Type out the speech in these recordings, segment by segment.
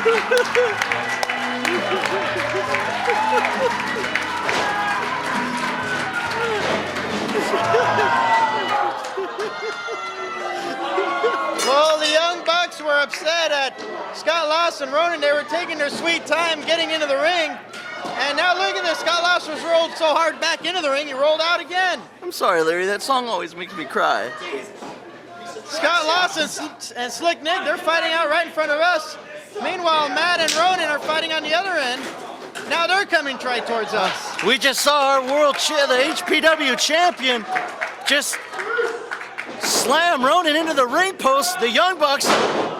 Well, the Young Bucks were upset at Scott Lost and Ronin. They were taking their sweet time getting into the ring. And now look at this. Scott Lost was rolled so hard back into the ring, he rolled out again. I'm sorry, Larry. That song always makes me cry. Scott Lost and Slick Nick, they're fighting out right in front of us. Meanwhile, Matt and Ronin are fighting on the other end. Now they're coming right towards us. We just saw our the HPW champion, just slam Ronin into the ring post. The Young Bucks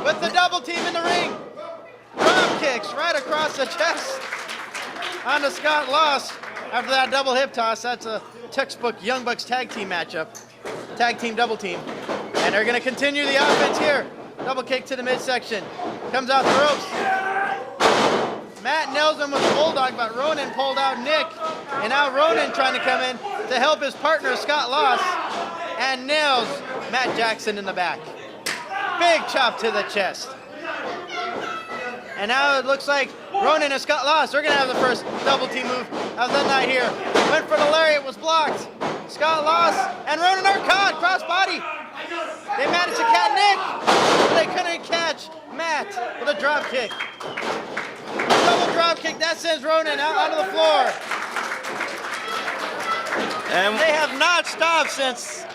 with the double team in the ring. Drop kicks right across the chest onto Scott Lost. After that double hip toss, that's a textbook Young Bucks tag team matchup. Tag team, double team. And they're gonna continue the offense here. Double kick to the midsection. Comes out the ropes. Matt nails him with a bulldog, but Ronin pulled out Nick. And now Ronin trying to come in to help his partner, Scott Lost, and nails Matt Jackson in the back. Big chop to the chest. And now it looks like Ronin and Scott Lost, they're gonna have the first double team move of the night here. Went for the lariat, was blocked. Scott Lost and Ronin are caught, crossbody. They managed to catch Nick, but they couldn't catch Matt with a drop kick. Double drop kick, that sends Ronin out onto the floor. And they have not stopped since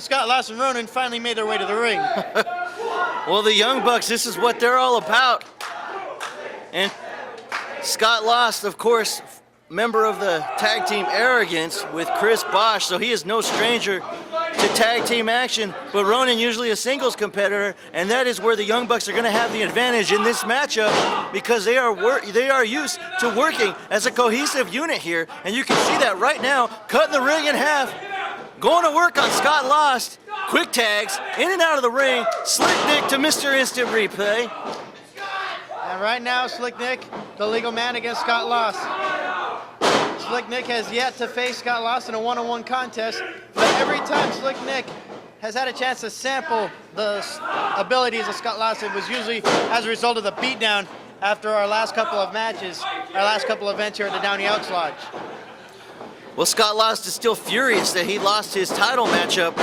Scott Lost and Ronin finally made their way to the ring. Well, the Young Bucks, this is what they're all about. And Scott Lost, of course, member of the tag team Arrogance with Chris Bosch, so he is no stranger to tag team action, but Ronin usually a singles competitor, and that is where the Young Bucks are going to have the advantage in this matchup because they are used to working as a cohesive unit here, and you can see that right now, cutting the ring in half, going to work on Scott Lost, quick tags, in and out of the ring, Slick Nick to Mr. Instant Replay. And right now, Slick Nick, the legal man against Scott Lost. Slick Nick has yet to face Scott Lost in a one-on-one contest, but every time Slick Nick has had a chance to sample the abilities of Scott Lost, it was usually as a result of the beatdown after our last couple of matches, our last couple of events here at the Downey Elks Lodge. Well, Scott Lost is still furious that he lost his title matchup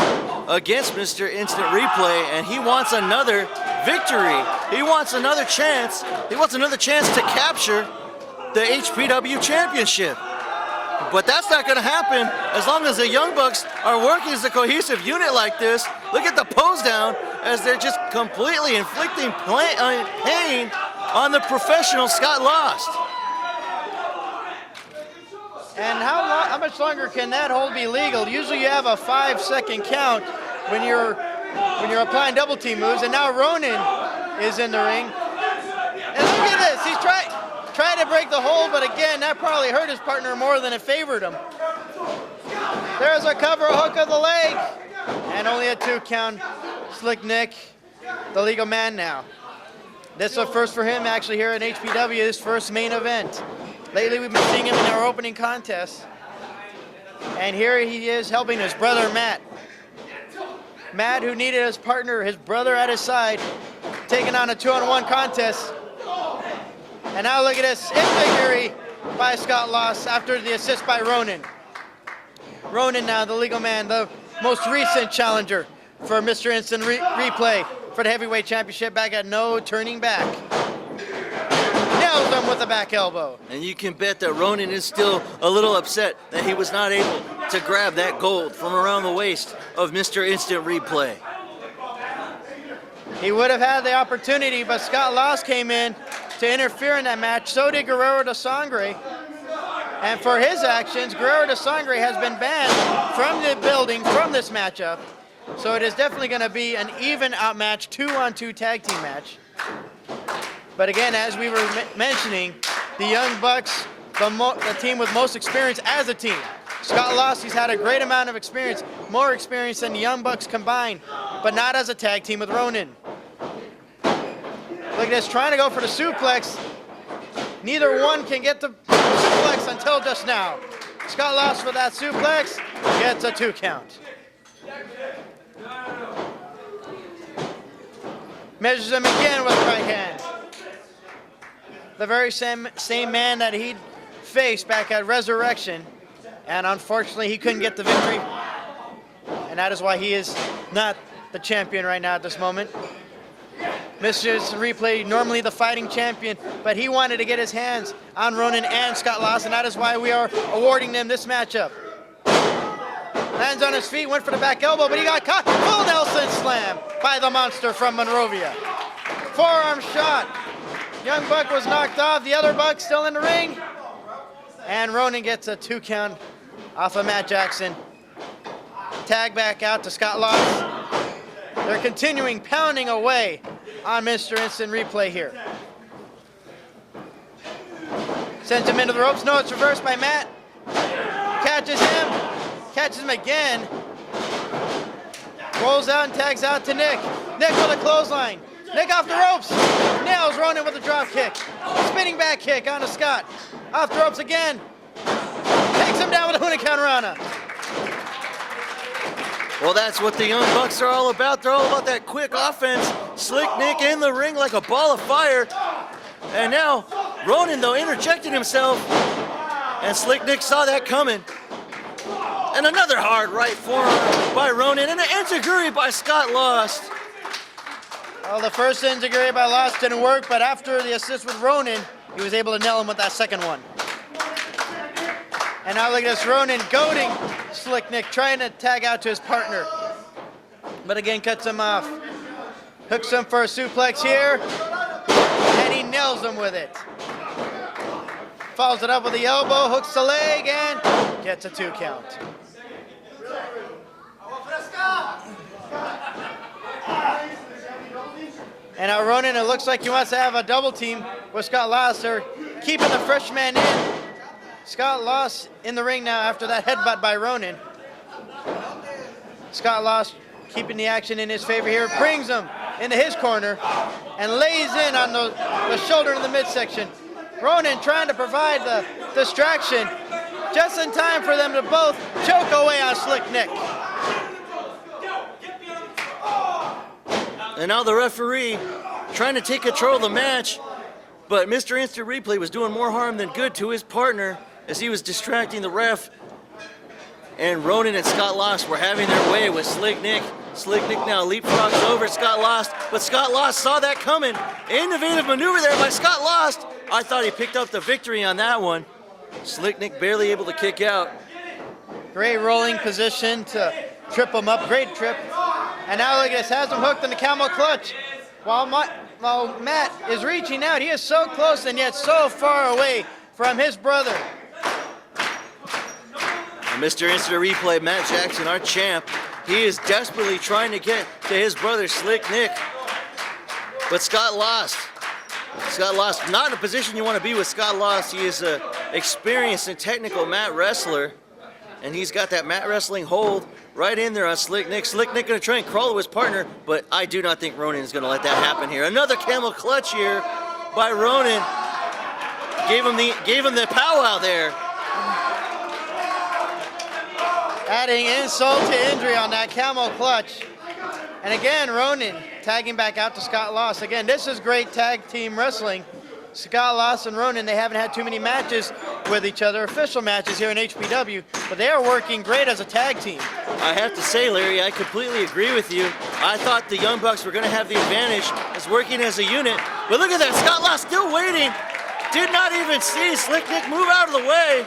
against Mr. Instant Replay, and he wants another victory. He wants another chance. He wants another chance to capture the HPW championship. But that's not going to happen as long as the Young Bucks are working as a cohesive unit like this. Look at the pose down as they're just completely inflicting pain on the professional Scott Lost. And how much longer can that hold be legal? Usually you have a 5-second count when you're applying double team moves, and now Ronin is in the ring. And look at this, he's trying to break the hold, but again, that probably hurt his partner more than it favored him. There's a cover hook of the leg, and only a 2 count. Slick Nick, the legal man now. This is a first for him actually here at HPW, his first main event. Lately we've been seeing him in our opening contest. And here he is helping his brother Matt. Matt, who needed his partner, his brother at his side, taking on a 2-on-1 contest. And now look at this, victory by Scott Lost after the assist by Ronin. Ronin now, the legal man, the most recent challenger for Mr. Instant Replay for the heavyweight championship back at No Turning Back. Nails him with the back elbow. And you can bet that Ronin is still a little upset that he was not able to grab that gold from around the waist of Mr. Instant Replay. He would have had the opportunity, but Scott Lost came in to interfere in that match. So did Guerrero de Sangre. And for his actions, Guerrero de Sangre has been banned from the building from this matchup. So it is definitely going to be an even outmatch 2-on-2 tag team match. But again, as we were mentioning, the Young Bucks, the team with most experience as a team. Scott Lost, he's had a great amount of experience, more experience than the Young Bucks combined, but not as a tag team with Ronin. Look at this, trying to go for the suplex. Neither one can get the suplex until just now. Scott Lost for that suplex, gets a 2 count. Measures him again with the right hand. the very same man that he faced back at Resurrection, and unfortunately he couldn't get the victory, and that is why he is not the champion right now at this moment. Mr. Instant Replay, normally the fighting champion, but he wanted to get his hands on Ronin and Scott Lost, and that is why we are awarding them this matchup. Lands on his feet, went for the back elbow, but he got caught. Full Nelson slam by the monster from Monrovia. Forearm shot. Young Buck was knocked off. The other Buck still in the ring. And Ronin gets a 2 count off of Matt Jackson. Tag back out to Scott Lost. They're continuing pounding away on Mr. Instant Replay here. Sends him into the ropes. No, it's reversed by Matt. Catches him. Catches him again. Rolls out and tags out to Nick. Nick with a clothesline. Nick off the ropes. Nails Ronin with a drop kick. Spinning back kick onto Scott. Off the ropes again. Takes him down with a Hurricanrana. Well, that's what the Young Bucks are all about. They're all about that quick offense. Slick Nick in the ring like a ball of fire. And now Ronin, though, interjected himself. And Slick Nick saw that coming. And another hard right forearm by Ronin. And an enziguri by Scott Lost. Well, the first enziguri by Lost didn't work, but after the assist with Ronin, he was able to nail him with that second one. And now look at this, Ronin goading Slick Nick, trying to tag out to his partner. But again, cuts him off. Hooks him for a suplex here, and he nails him with it. Follows it up with the elbow, hooks the leg, and gets a 2 count. And now Ronin, it looks like he wants to have a double team with Scott Lost. They're keeping the freshman in. Scott Lost in the ring now after that headbutt by Ronin. Scott Lost keeping the action in his favor here, brings him into his corner and lays in on the shoulder in the midsection. Ronin trying to provide the distraction just in time for them to both choke away on Slick Nick. And now the referee trying to take control of the match, but Mr. Instant Replay was doing more harm than good to his partner as he was distracting the ref. And Ronin and Scott Lost were having their way with Slick Nick. Slick Nick now leapfrogs over Scott Lost, but Scott Lost saw that coming. Innovative maneuver there by Scott Lost. I thought he picked up the victory on that one. Slick Nick barely able to kick out. Great rolling position to trip him up, great trip. And now look at this, has him hooked in the camel clutch. While Matt is reaching out, he is so close and yet so far away from his brother. And Mr. Instant Replay, Matt Jackson, our champ, he is desperately trying to get to his brother, Slick Nick. But Scott Lost. Scott Lost, not in a position you want to be with Scott Lost. He is an experienced and technical mat wrestler. And he's got that mat wrestling hold right in there on Slick Nick. Slick Nick going to try and crawl to his partner, but I do not think Ronin is going to let that happen here. Another camel clutch here by Ronin. Gave him the powwow there. Adding insult to injury on that camel clutch. And again, Ronin tagging back out to Scott Lost. Again, this is great tag team wrestling. Scott Lost and Ronin, they haven't had too many matches with each other, official matches here in HPW, but they are working great as a tag team. I have to say, Larry, I completely agree with you. I thought the Young Bucks were going to have the advantage as working as a unit, but look at that, Scott Lost still waiting. Did not even see Slick Nick move out of the way.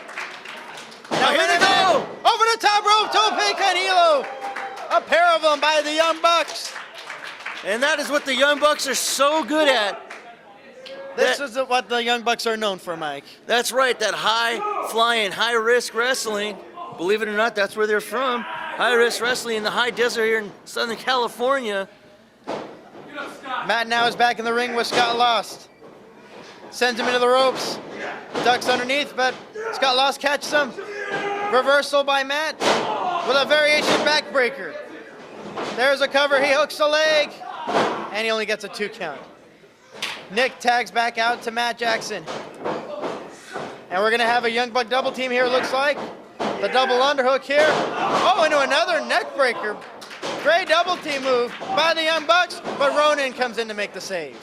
Now here they go! Over the top rope, Tope con Hilo. A pair of them by the Young Bucks. And that is what the Young Bucks are so good at. This is what the Young Bucks are known for, Mike. That's right, that high-flying, high-risk wrestling. Believe it or not, that's where they're from. High-risk wrestling in the high desert here in Southern California. Matt now is back in the ring with Scott Lost. Sends him into the ropes. Ducks underneath, but Scott Lost catches him. Reversal by Matt with a variation backbreaker. There's a cover, he hooks the leg, and he only gets a 2 count. Nick tags back out to Matt Jackson. And we're gonna have a Young Buck double team here, looks like. The double underhook here. Oh, into another neck breaker. Great double team move by the Young Bucks, but Ronin comes in to make the save.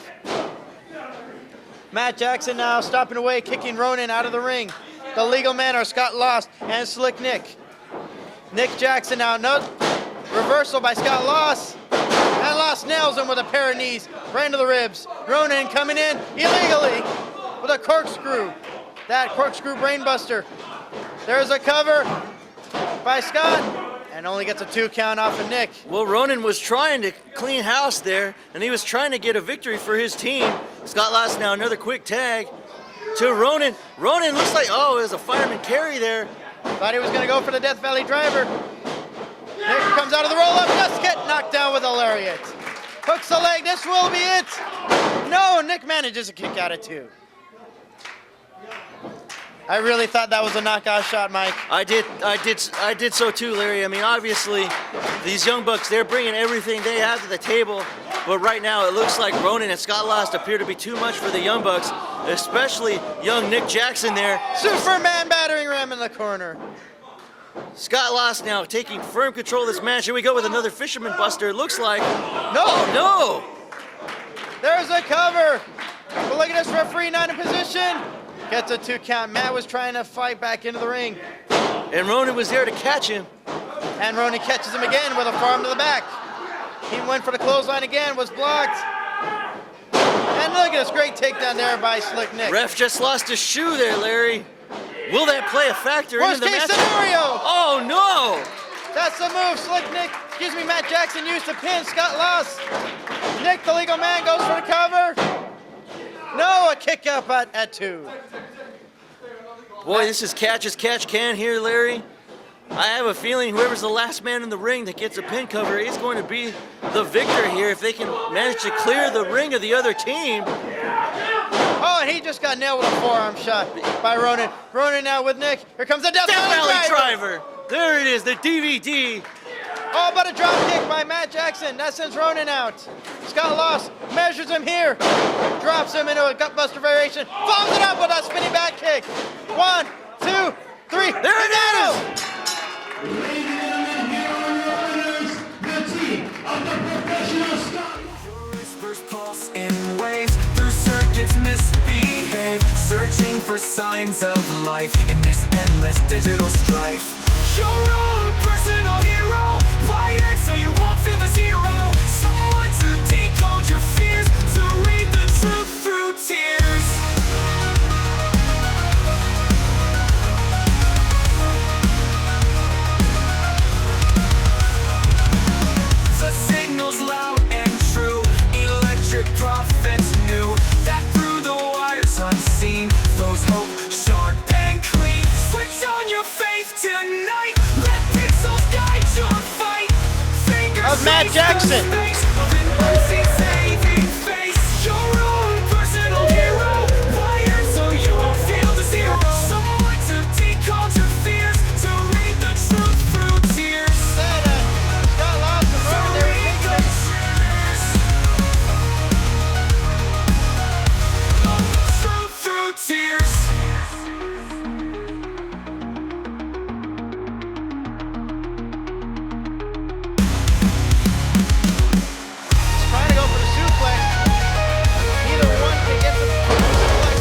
Matt Jackson now stopping away, kicking Ronin out of the ring. The legal men are Scott Lost and Slick Nick. Nick Jackson now, no reversal by Scott Lost. And Lost nails him with a pair of knees right into the ribs. Ronin coming in illegally with a corkscrew. That corkscrew brainbuster. There's a cover by Scott and only gets a 2 count off of Nick. Well, Ronin was trying to clean house there, and he was trying to get a victory for his team. Scott Lost now another quick tag to Ronin. Ronin looks like, oh, there's a fireman carry there. Thought he was going to go for the Death Valley driver. Nick comes out of the roll-up, just get knocked down with a lariat. Hooks the leg, this will be it. No, Nick manages a kick out of 2. I really thought that was a knockout shot, Mike. I did so too, Larry. I mean, obviously, these Young Bucks, they're bringing everything they have to the table, but right now it looks like Ronin and Scott Lost appear to be too much for the Young Bucks, especially young Nick Jackson there. Superman battering ram in the corner. Scott Lost now taking firm control of this match. Here we go with another Fisherman Buster, it looks like. No! Oh, no! There's a cover. But look at this referee not in position. Gets a 2 count. Matt was trying to fight back into the ring. and Ronin was there to catch him. And Ronin catches him again with a forearm to the back. He went for the clothesline again, was blocked. And look at this great takedown there by Slick Nick. Ref just lost his shoe there, Larry. Will that play a factor Worst into the case match? scenario! Oh no! That's the move Slick Nick, Matt Jackson used to pin Scott Lost. Nick, the legal man, goes for the cover. No, a kick up at 2. Boy, this is catch as catch can here, Larry. I have a feeling whoever's the last man in the ring that gets a pin cover is going to be the victor here if they can manage to clear the ring of the other team. Oh, and he just got nailed with a forearm shot by Ronin. Ronin now with Nick. Here comes the Death Valley driver. There it is, the DVD. Oh, but a drop kick by Matt Jackson. That sends Ronin out. Scott Lost measures him here. Drops him into a gutbuster variation. Follows it up with a spinning back kick. 1, 2, 3. There it is. Ladies and gentlemen, here are your winners, the team of the professional Scott. Whispers pulse in waves through circuits misbehave, searching for signs of life in this endless digital strife. Your own personal hero, wired so you won't feel the zero. Someone to decode your fears, to read the truth through tears. The signal's loud and true. Electric prophets knew that through the wires unseen, those hope sharp and clean. Switch on your faith tonight. Let pixels guide your fight. Fingers How's Matt Jackson? Your own personal hero, wired so you won't feel the zero. Someone to decode your fears, to read the truth through tears. Scott Lost and Ronin, they were taking it. Truth through tears. Trying to go for the suplex. Neither one can get the suplex.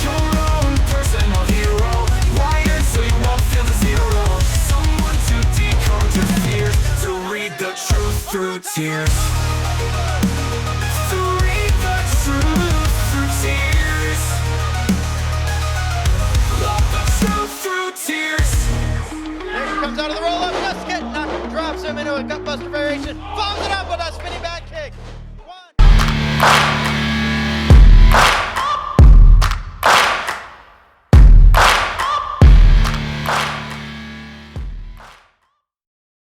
Your own personal hero, wired so you won't feel the zero. Someone to decode your fears, to read the truth through tears. To read the truth through tears. Love the truth through tears. There he comes out of the roll-up, just get knocked, drops him into a gutbuster variation, follows it up with a spinning back